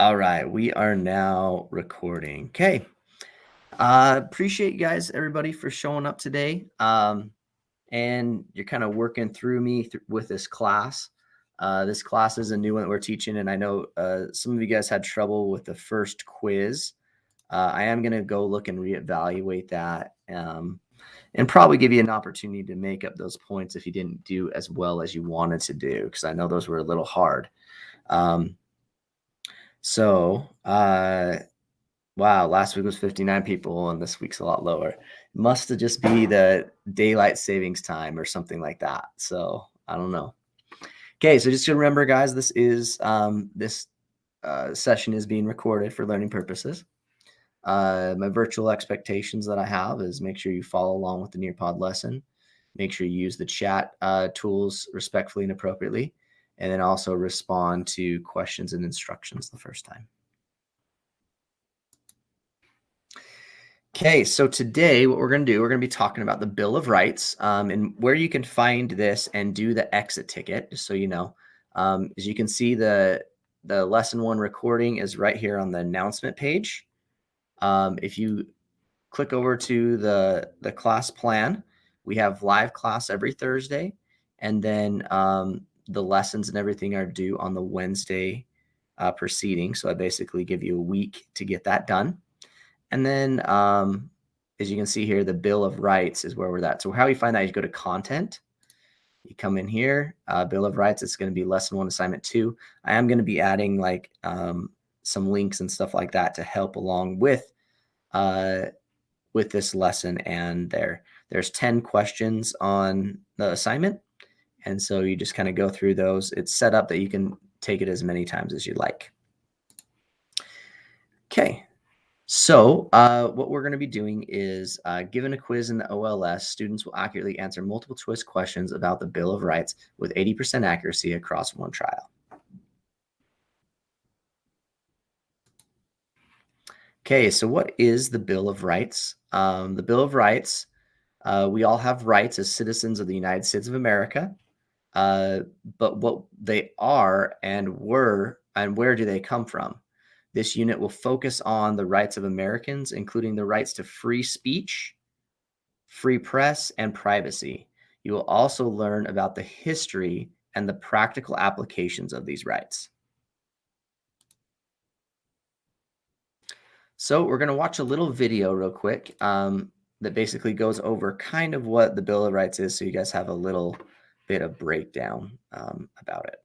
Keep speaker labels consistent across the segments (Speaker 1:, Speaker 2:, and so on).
Speaker 1: All right, we are now recording. Okay. Appreciate you guys, everybody, for showing up today. And you're kind of working through me with this class. This class is a new one that we're teaching, and I know some of you guys had trouble with the first quiz. I am going to go look and reevaluate that, and probably give you an opportunity to make up those points if you didn't do as well as you wanted to do, because I know those were a little hard. Um, so, wow, last week was 59 people, and this week's a lot lower. Must have just be the daylight savings time or something like that. So I don't know. Okay, so just remember, guys, this session is being recorded for learning purposes. My virtual expectations that I have is make sure you follow along with the Nearpod lesson. Make sure you use the chat tools respectfully and appropriately, and then also respond to questions and instructions the first time. Okay, so today what we're going to do, we're going to be talking about the Bill of Rights, and where you can find this and do the exit ticket, just so you know. As you can see, the lesson one recording is right here on the announcement page. If you click over to the class plan, we have live class every Thursday, and then the lessons and everything are due on the Wednesday preceding. So I basically give you a week to get that done. And then, as you can see here, the Bill of Rights is where we're at. So how you find that is you go to Content. You come in here, Bill of Rights. It's going to be Lesson 1, Assignment 2. I am going to be adding like some links and stuff like that to help along with this lesson. And there's 10 questions on the assignment. And so you just kind of go through those. It's set up that you can take it as many times as you like. Okay. So what we're going to be doing is given a quiz in the OLS, students will accurately answer multiple choice questions about the Bill of Rights with 80% accuracy across one trial. Okay, so what is the Bill of Rights? The Bill of Rights, we all have rights as citizens of the United States of America, but what they are and were and where do they come from? This unit will focus on the rights of Americans, including the rights to free speech, free press, and privacy. You will also learn about the history and the practical applications of these rights. So we're going to watch a little video real quick that basically goes over kind of what the Bill of Rights is, so you guys have a little bit of breakdown about it.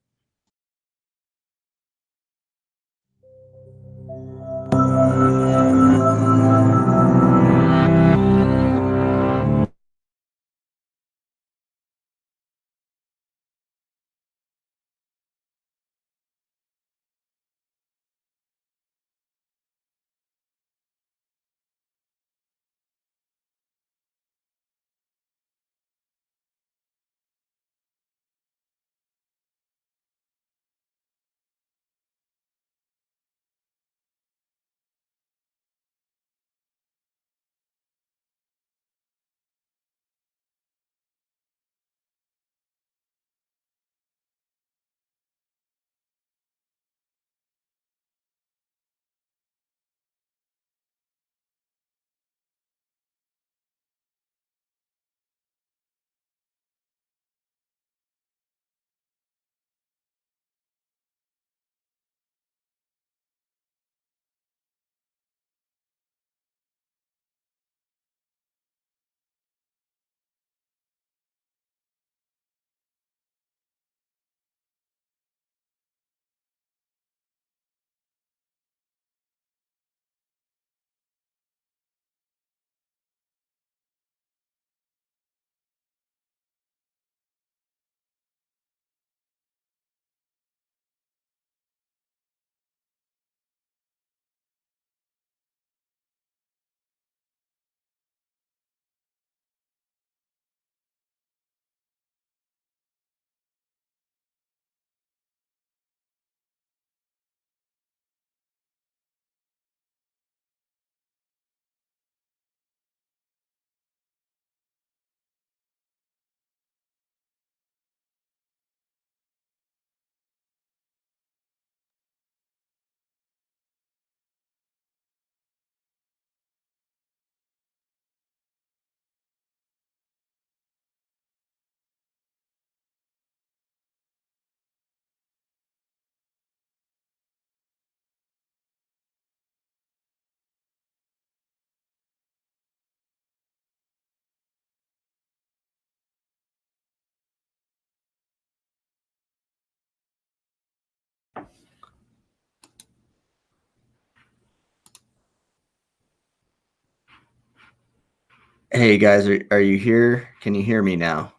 Speaker 1: Hey guys, are you here? Can you hear me now?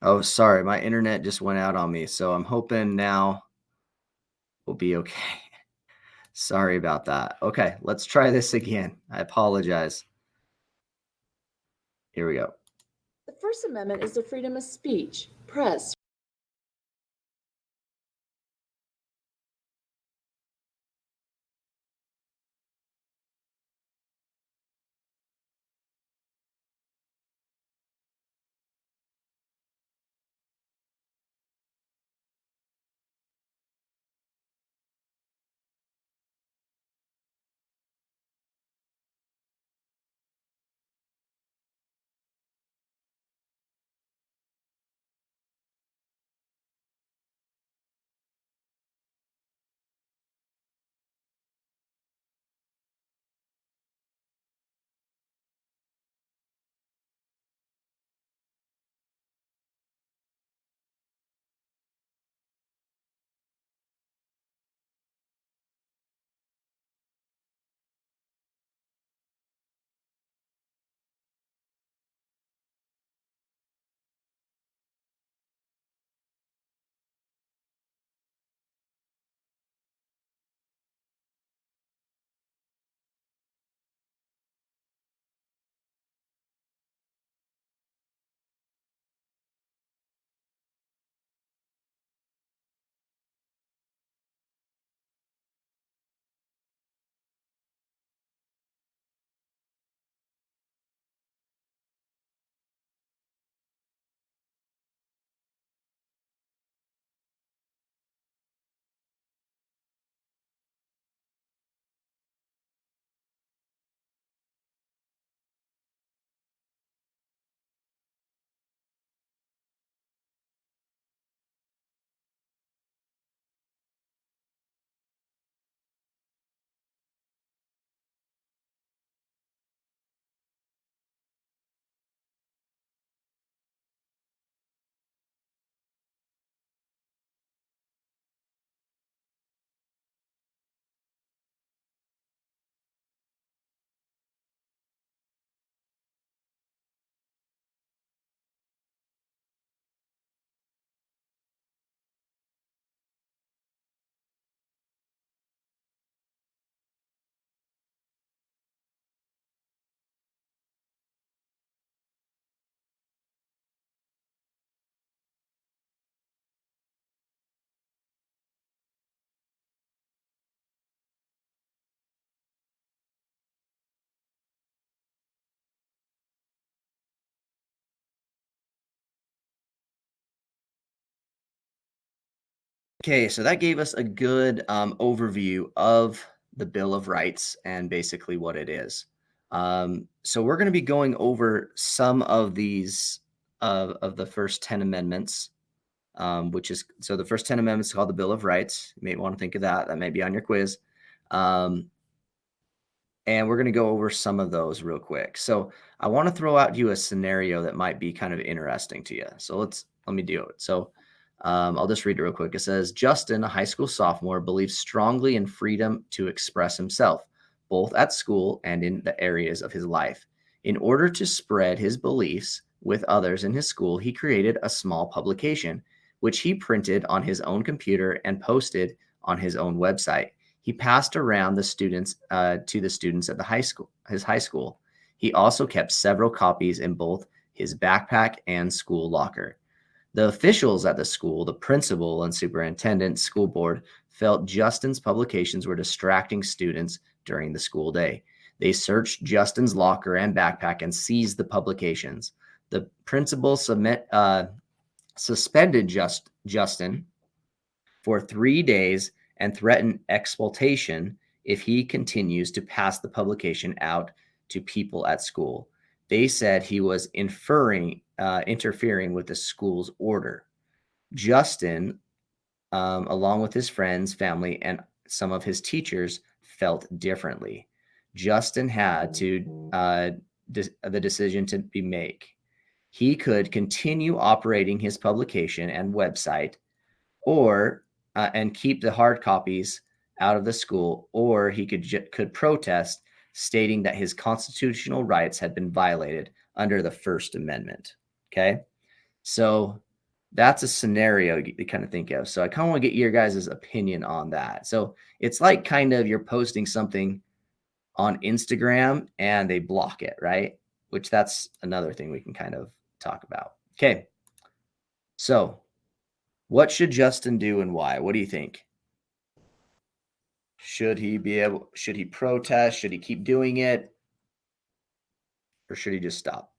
Speaker 1: Oh, sorry, my internet just went out on me, so I'm hoping now will be okay. Sorry about that. Okay, let's try this again. I apologize. Here we go.
Speaker 2: The First Amendment is the freedom of speech, press,
Speaker 1: Okay, so that gave us a good overview of the Bill of Rights and basically what it is. So we're going to be going over some of these of the first 10 amendments, which is so the first 10 amendments is called the Bill of Rights. You may want to think of that. That may be on your quiz. And we're going to go over some of those real quick. So I want to throw out you a scenario that might be kind of interesting to you. So let me do it. So I'll just read it real quick. It says, Justin, a high school sophomore, believes strongly in freedom to express himself, both at school and in the areas of his life. In order to spread his beliefs with others in his school, he created a small publication, which he printed on his own computer and posted on his own website. He passed around the students to the students at his high school. He also kept several copies in both his backpack and school locker. The officials at the school, the principal and superintendent, school board, felt Justin's publications were distracting students during the school day. They searched Justin's locker and backpack and seized the publications. The principal suspended Justin for 3 days and threaten expulsion if he continues to pass the publication out to people at school. They said he was interfering with the school's order. Justin, along with his friends, family, and some of his teachers, felt differently. Justin had the decision to be made. He could continue operating his publication and website, or and keep the hard copies out of the school, or he could protest, stating that his constitutional rights had been violated under the First Amendment. Okay. So that's a scenario to kind of think of. So I kind of want to get your guys' opinion on that. So it's like kind of you're posting something on Instagram and they block it, right? Which that's another thing we can kind of talk about. Okay. So what should Justin do and why? What do you think? Should he protest? Should he keep doing it? Or should he just stop?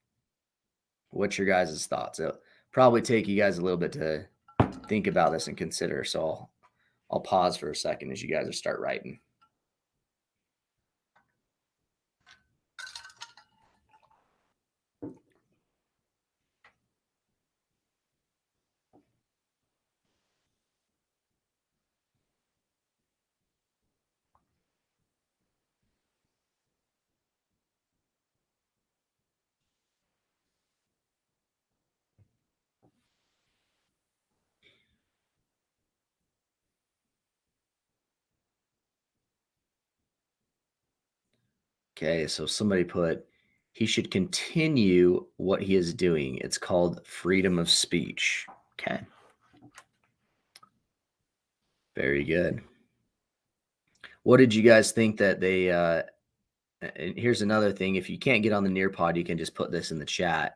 Speaker 1: What's your guys' thoughts? It'll probably take you guys a little bit to think about this and consider. So I'll pause for a second as you guys start writing. Okay, so somebody put he should continue what he is doing. It's called freedom of speech. Okay. Very good. What did you guys think that they and here's another thing, if you can't get on the Nearpod, you can just put this in the chat.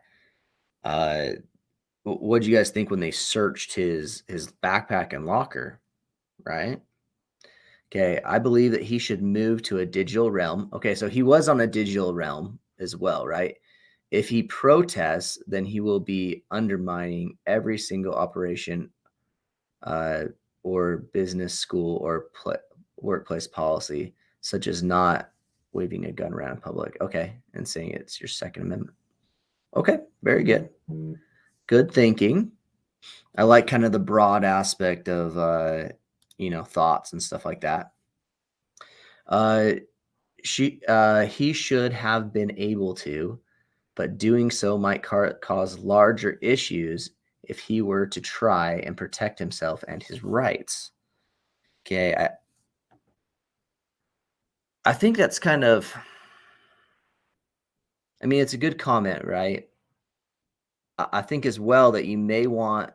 Speaker 1: What did you guys think when they searched his backpack and locker, right? Okay, I believe that he should move to a digital realm. Okay, so he was on a digital realm as well, right? If he protests, then he will be undermining every single operation uh, or business, school, or workplace policy, such as not waving a gun around in public. Okay, and saying it's your Second Amendment. Okay, very good. Good thinking. I like kind of the broad aspect of thoughts and stuff like that. He should have been able to, but doing so might cause larger issues if he were to try and protect himself and his rights. Okay, I think that's kind of, I mean, it's a good comment, right? I think as well that you may want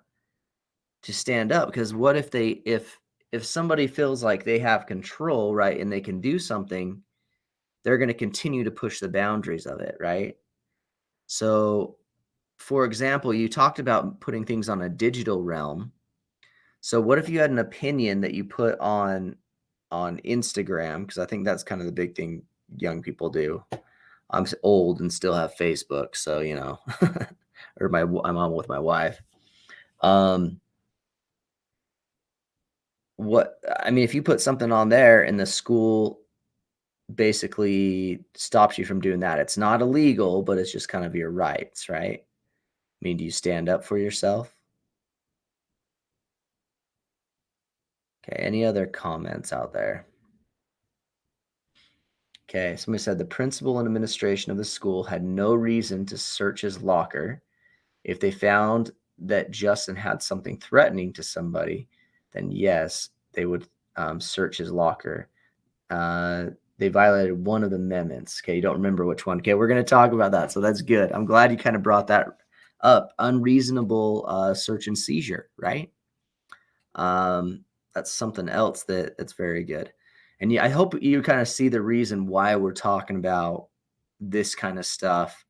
Speaker 1: to stand up, because what if if somebody feels like they have control, right, and they can do something, they're going to continue to push the boundaries of it, right? So, for example, you talked about putting things on a digital realm. So what if you had an opinion that you put on Instagram? Because I think that's kind of the big thing young people do. I'm old and still have Facebook, so or I'm on with my wife. What I mean, if you put something on there and the school basically stops you from doing that, it's not illegal, but it's just kind of your rights, right? I mean, do you stand up for yourself? Okay, any other comments out there? Okay, somebody said the principal and administration of the school had no reason to search his locker. If they found that Justin had something threatening to somebody, then yes, they would search his locker. They violated one of the amendments. Okay, you don't remember which one. Okay, we're going to talk about that. So that's good. I'm glad you kind of brought that up. Unreasonable search and seizure, right? That's something else that's very good. And yeah, I hope you kind of see the reason why we're talking about this kind of stuff,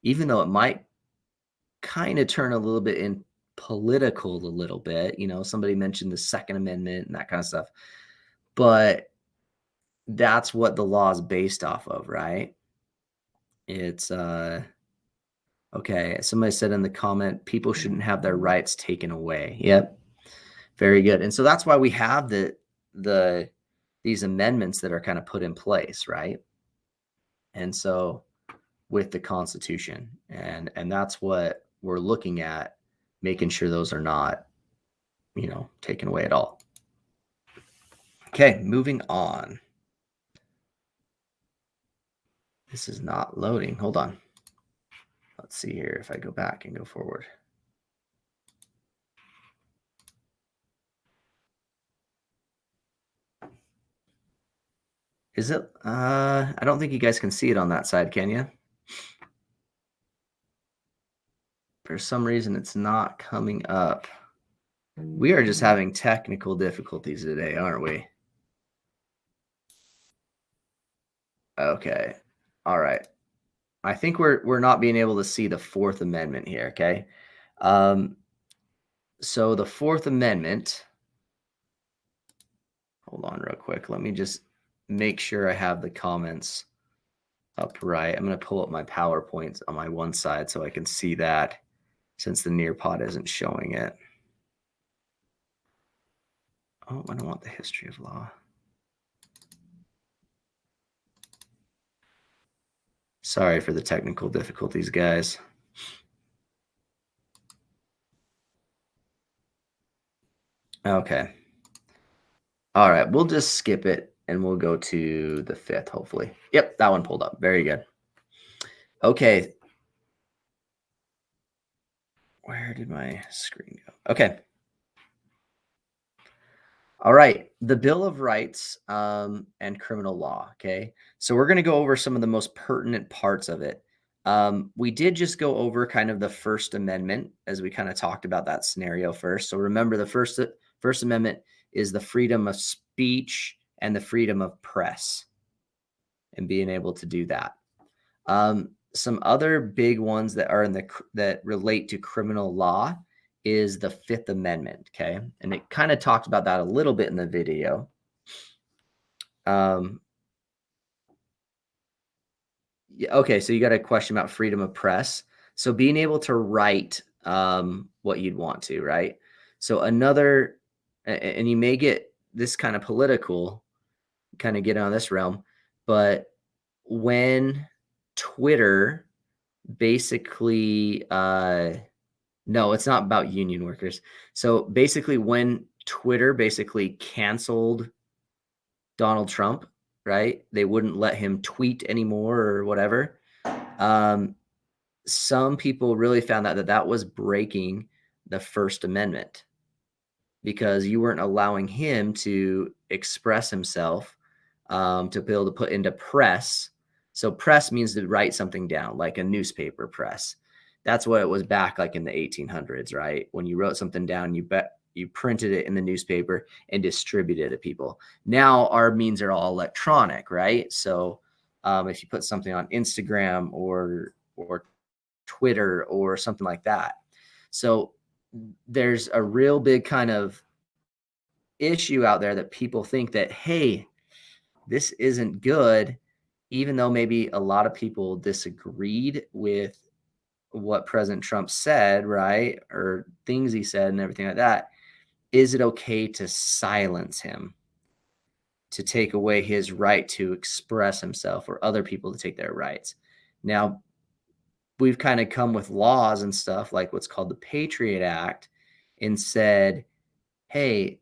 Speaker 1: even though it might kind of turn a little bit in political a little bit. Somebody mentioned the Second Amendment and that kind of stuff, but that's what the law is based off of, right? It's okay. Somebody said in the comment, people shouldn't have their rights taken away. Yep. Very good. And so that's why we have these amendments that are kind of put in place, right? And so with the Constitution, and that's what we're looking at, making sure those are not, taken away at all. Okay, moving on. This is not loading. Hold on. Let's see here if I go back and go forward. Is it? I don't think you guys can see it on that side, can you? For some reason, it's not coming up. We are just having technical difficulties today, aren't we? Okay. All right. I think we're not being able to see the Fourth Amendment here, okay? Um, so the Fourth Amendment, hold on real quick. Let me just make sure I have the comments up right. I'm going to pull up my PowerPoint on my one side so I can see that since the Nearpod isn't showing it. Oh, I don't want the history of law. Sorry for the technical difficulties, guys. Okay. All right, we'll just skip it and we'll go to the fifth, hopefully. Yep, that one pulled up. Very good. Okay. Where did my screen go? Okay. All right. The Bill of Rights and criminal law. Okay. So we're going to go over some of the most pertinent parts of it. We did just go over kind of the First Amendment as we kind of talked about that scenario first. So remember, the First Amendment is the freedom of speech and the freedom of press and being able to do that. Some other big ones that are that relate to criminal law is the Fifth Amendment. Okay, and it kind of talked about that a little bit in the video. Yeah, okay, so you got a question about freedom of press. So being able to write what you'd want to, right? So and you may get this kind of political, kind of get on this realm, but when Twitter basically no, it's not about union workers. So basically when Twitter basically canceled Donald Trump, right? They wouldn't let him tweet anymore or whatever. Um, some people really found that was breaking the First Amendment because you weren't allowing him to express himself, to be able to put into press. So press means to write something down, like a newspaper press. That's what it was back like in the 1800s, right? When you wrote something down, you printed it in the newspaper and distributed it to people. Now our means are all electronic, right? So if you put something on Instagram or Twitter or something like that, so there's a real big kind of issue out there that people think that, hey, this isn't good, even though maybe a lot of people disagreed with what President Trump said, right? Or things he said and everything like that. Is it okay to silence him, to take away his right to express himself or other people to take their rights? Now, we've kind of come with laws and stuff like what's called the Patriot Act and said, hey,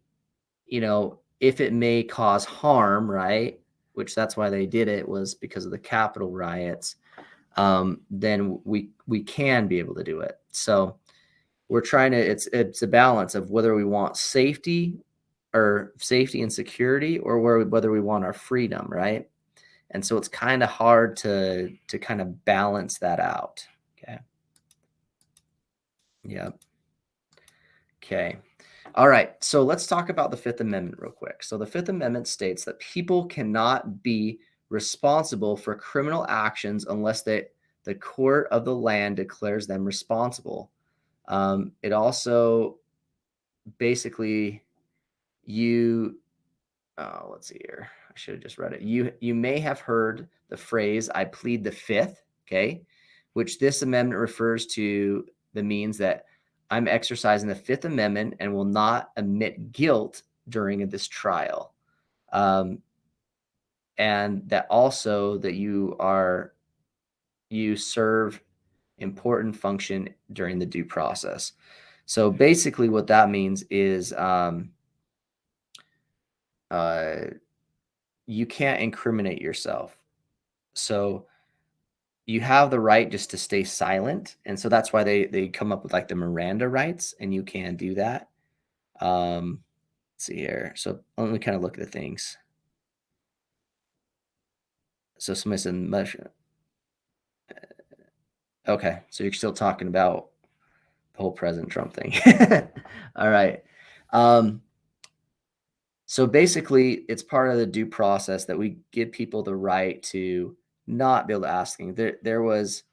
Speaker 1: if it may cause harm, right? Which that's why they did it, was because of the Capitol riots. Then we can be able to do it. So we're trying to. It's a balance of whether we want safety and security, or whether we want our freedom, right? And so it's kind of hard to kind of balance that out. Okay. Yeah. Okay. All right. So let's talk about the Fifth Amendment real quick. So the Fifth Amendment states that people cannot be responsible for criminal actions unless the court of the land declares them responsible. It also basically you let's see here. I should have just read it. You may have heard the phrase "I plead the fifth," okay, which this amendment refers to the means that I'm exercising the Fifth Amendment and will not admit guilt during this trial, um, and that also that you serve important function during the due process. So basically, what that means is uh, you can't incriminate yourself. So you have the right just to stay silent, and so that's why they come up with like the Miranda rights, and you can do that. Let's see here. So let me kind of look at the things. So somebody said measure. Okay, so you're still talking about the whole President Trump thing. All right. So basically, it's part of the due process that we give people the right to not be able to ask things. There was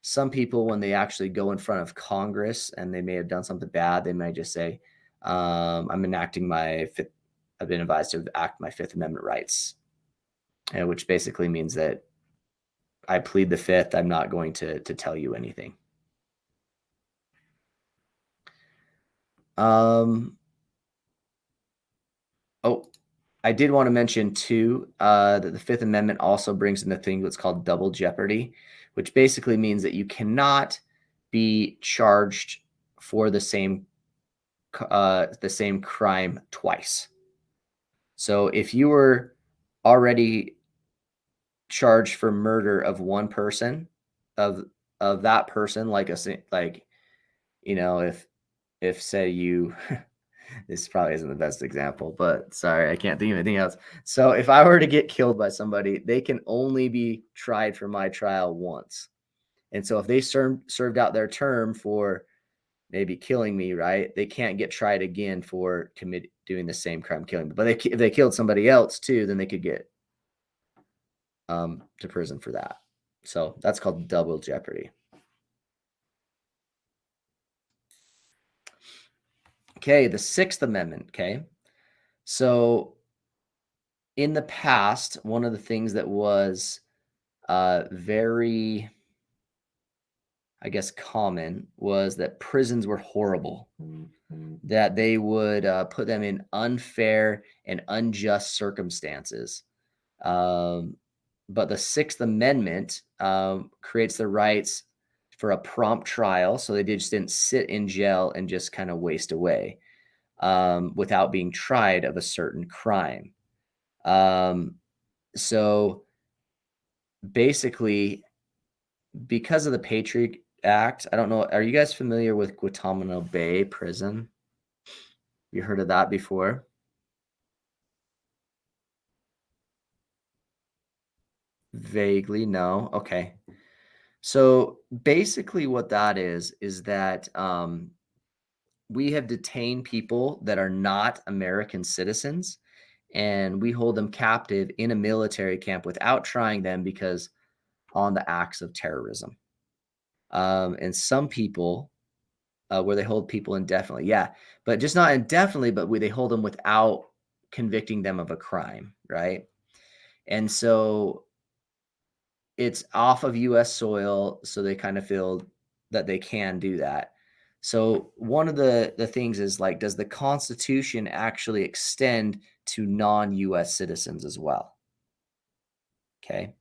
Speaker 1: some people when they actually go in front of Congress and they may have done something bad, they might just say, "I'm enacting my fifth. I've been advised to act my Fifth Amendment rights," which basically means that I plead the Fifth. I'm not going to tell you anything. Oh, I did want to mention too that the Fifth Amendment also brings in the thing that's called double jeopardy, which basically means that you cannot be charged for the same crime twice. So if you were already charged for murder of one person, of that person, like if say you this probably isn't the best example, but sorry, I can't think of anything else. So if I were to get killed by somebody, they can only be tried for my trial once. And so if they served out their term for maybe killing me, right, they can't get tried again for doing the same crime, killing me. But if they killed somebody else too, then they could get to prison for that. So that's called double jeopardy. Okay, the Sixth Amendment. Okay, so in the past, one of the things that was very, I guess, common was that prisons were horrible, that they would put them in unfair and unjust circumstances. Um, but the Sixth Amendment creates the rights for a prompt trial. So they just didn't sit in jail and just kind of waste away without being tried of a certain crime. So basically, because of the Patriot Act, I don't know. Are you guys familiar with Guantanamo Bay Prison? You heard of that before? Vaguely, no. Okay. So basically, what that is that we have detained people that are not American citizens, and we hold them captive in a military camp without trying them because on the acts of terrorism. And some people where they hold people indefinitely. Yeah, but just not indefinitely, but they hold them without convicting them of a crime, right? And so it's off of U.S. soil, so they kind of feel that they can do that. So one of the things is like, does the Constitution actually extend to non-U.S. citizens as well? Okay.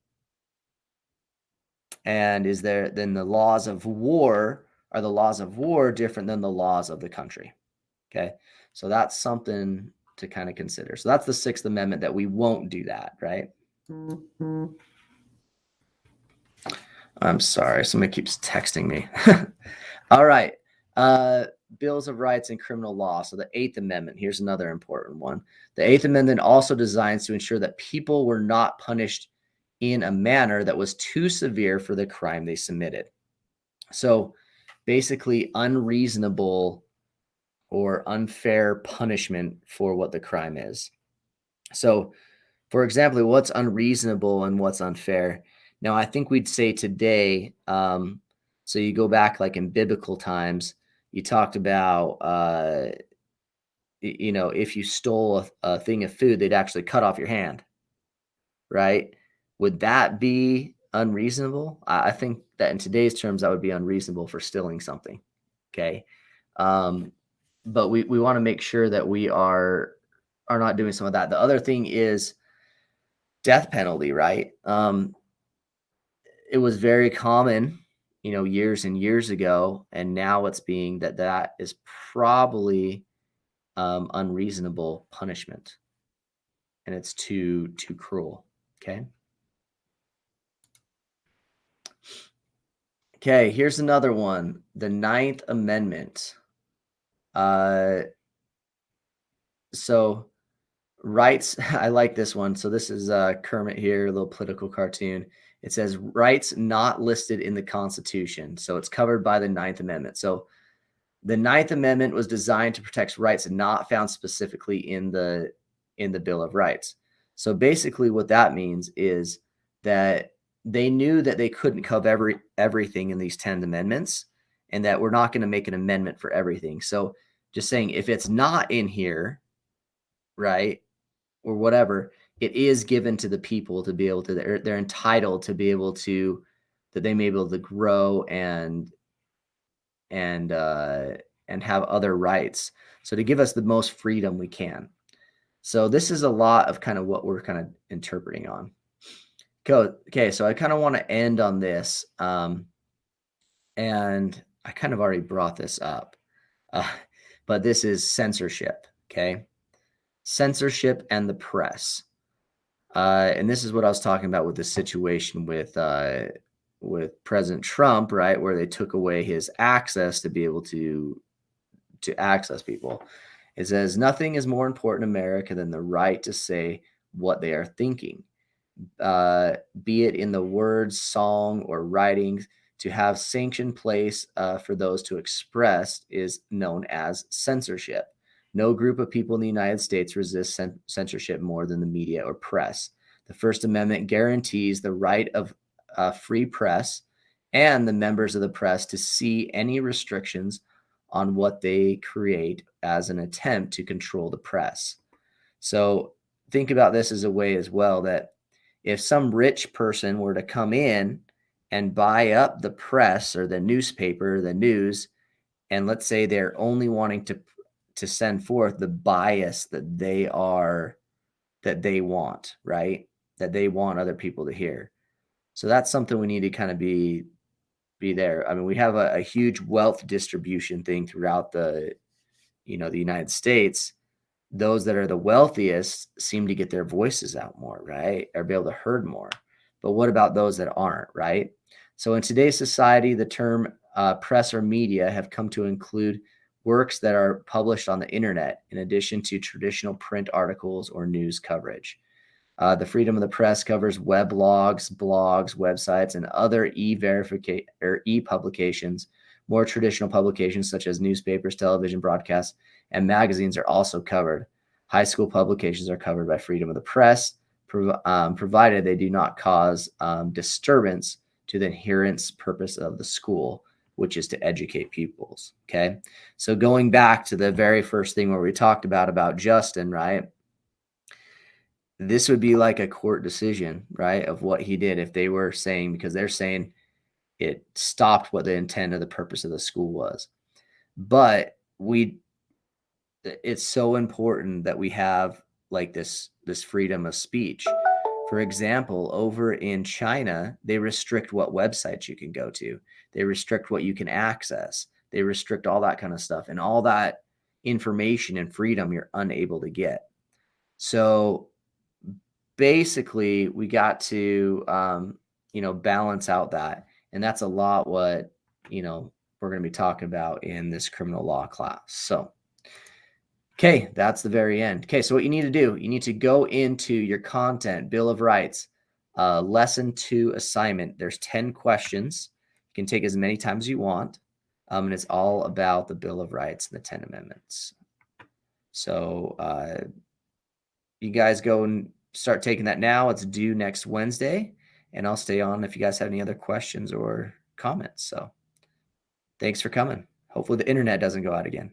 Speaker 1: And is there then the laws of war, are the laws of war different than the laws of the country? Okay. So that's something to kind of consider. So that's the Sixth Amendment, that we won't do that, right? I'm sorry. Somebody keeps texting me. All right. Bills of Rights and Criminal Law. So the Eighth Amendment. Here's another important one. The Eighth Amendment also designs to ensure that people were not punished in a manner that was too severe for the crime they submitted. So basically, unreasonable or unfair punishment for what the crime is. So, for example, what's unreasonable and what's unfair? Now, I think we'd say today, so you go back like in biblical times, you talked about, if you stole a thing of food, they'd actually cut off your hand, right? Would that be unreasonable? I think that in today's terms, that would be unreasonable for stealing something. Okay. But we want to make sure that we are not doing some of that. The other thing is death penalty, right? It was very common, years and years ago, and now it's being that is probably unreasonable punishment, and it's too cruel. Okay. Okay, here's another one. The Ninth Amendment. So rights. I like this one. So this is Kermit here, a little political cartoon. It says rights not listed in the Constitution. So it's covered by the Ninth Amendment. So the Ninth Amendment was designed to protect rights not found specifically in the Bill of Rights. So basically what that means is that they knew that they couldn't cover everything in these 10 amendments, and that we're not going to make an amendment for everything. So just saying, if it's not in here, right, or whatever, it is given to the people to be able to, they're entitled to be able to, that they may be able to grow and have other rights. So to give us the most freedom we can. So this is a lot of kind of what we're kind of interpreting on. Okay, so I kind of want to end on this, and I kind of already brought this up, but this is censorship. Okay, censorship and the press. And this is what I was talking about with the situation with President Trump, right, where they took away his access to be able to access people. It says nothing is more important in America than the right to say what they are thinking, be it in the words, song, or writings. To have sanction place for those to express is known as censorship. No group of people in the United States resists censorship more than the media or press. The First Amendment guarantees the right of free press and the members of the press to see any restrictions on what they create as an attempt to control the press. So think about this as a way as well, that if some rich person were to come in and buy up the press or the newspaper, the news, and let's say they're only wanting to send forth the bias that they want, right? That they want other people to hear. So that's something we need to kind of be there. I mean, we have a huge wealth distribution thing throughout the United States. Those that are the wealthiest seem to get their voices out more, right? Or be able to heard more. But what about those that aren't, right? So in today's society, the term press or media have come to include works that are published on the internet, in addition to traditional print articles or news coverage. The freedom of the press covers weblogs, blogs, websites, and other e-publications. More traditional publications such as newspapers, television broadcasts, and magazines are also covered. High school publications are covered by freedom of the press, provided they do not cause disturbance to the inherent purpose of the school, which is to educate pupils. Okay, so going back to the very first thing where we talked about Justin, right? This would be like a court decision, right, of what he did if they were saying, because they're saying it stopped what the intent of the purpose of the school was. But it's so important that we have like this freedom of speech. For example, over in China, they restrict what websites you can go to. They restrict what you can access. They restrict all that kind of stuff, and all that information and freedom you're unable to get. So basically we got to balance out that, and that's a lot what we're going to be talking about in this criminal law class. So okay, that's the very end. Okay, so what you need to do, you need to go into your content, Bill of Rights, lesson 2 assignment. There's 10 questions. You can take as many times as you want, and it's all about the Bill of Rights and the 10 amendments. So you guys go and start taking that now. It's due next Wednesday, and I'll stay on if you guys have any other questions or comments. So thanks for coming. Hopefully the internet doesn't go out again.